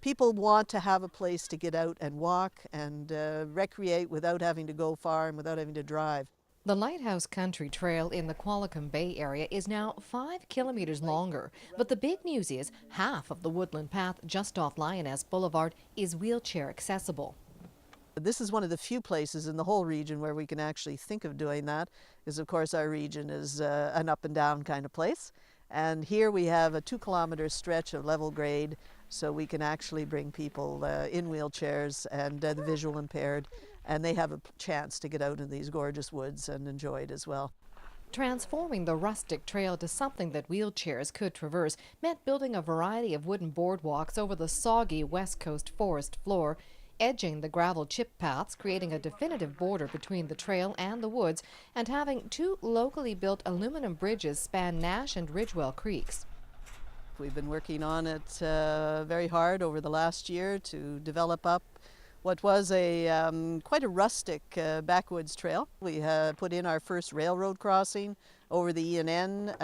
People want to have a place to get out and walk and recreate without having to go far and without having to drive. The Lighthouse Country Trail in the Qualicum Bay area is now 5 kilometers longer, but the big news is half of the woodland path just off Lioness Boulevard is wheelchair accessible. This is one of the few places in the whole region where we can actually think of doing that, because of course our region is an up and down kind of place. And here we have a 2-kilometer stretch of level grade, so we can actually bring people in wheelchairs and the visual impaired, and they have a chance to get out in these gorgeous woods and enjoy it as well. Transforming the rustic trail to something that wheelchairs could traverse meant building a variety of wooden boardwalks over the soggy West Coast forest floor, edging the gravel chip paths, creating a definitive border between the trail and the woods, and having 2 locally built aluminum bridges span Nash and Ridgewell Creeks. We've been working on it very hard over the last year to develop up what was a quite a rustic backwoods trail. We put in our first railroad crossing over the E&N,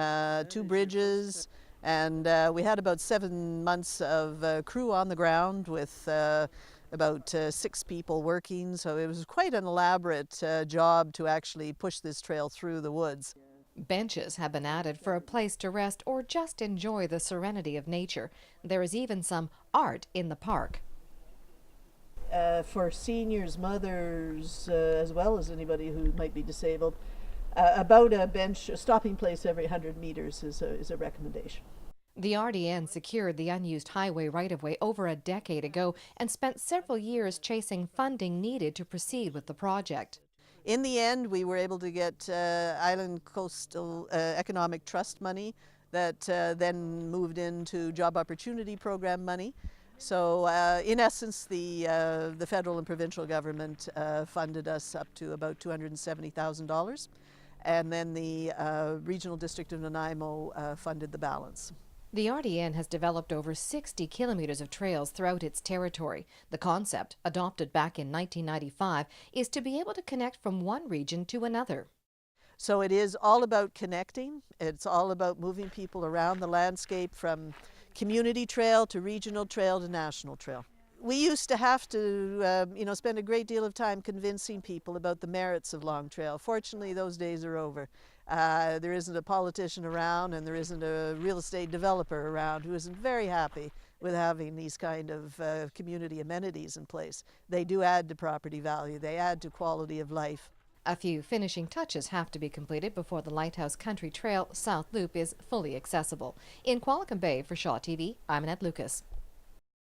2 bridges, and we had about 7 months of crew on the ground with about 6 people working, so it was quite an elaborate job to actually push this trail through the woods. Benches have been added for a place to rest or just enjoy the serenity of nature. There is even some art in the park. For seniors, mothers, as well as anybody who might be disabled, about a bench, a stopping place every 100 meters is a recommendation. The RDN secured the unused highway right-of-way over a decade ago and spent several years chasing funding needed to proceed with the project. In the end, we were able to get Island Coastal Economic Trust money that then moved into Job Opportunity Program money. So in essence, the federal and provincial government funded us up to about $270,000, and then the Regional District of Nanaimo funded the balance. The RDN has developed over 60 kilometers of trails throughout its territory. The concept, adopted back in 1995, is to be able to connect from one region to another. So it is all about connecting. It's all about moving people around the landscape from community trail to regional trail to national trail. We used to have to spend a great deal of time convincing people about the merits of Long Trail. Fortunately, those days are over. There isn't a politician around, and there isn't a real estate developer around who isn't very happy with having these kind of community amenities in place. They do add to property value. They add to quality of life. A few finishing touches have to be completed before the Lighthouse Country Trail South Loop is fully accessible. In Qualicum Bay for Shaw TV, I'm Annette Lucas.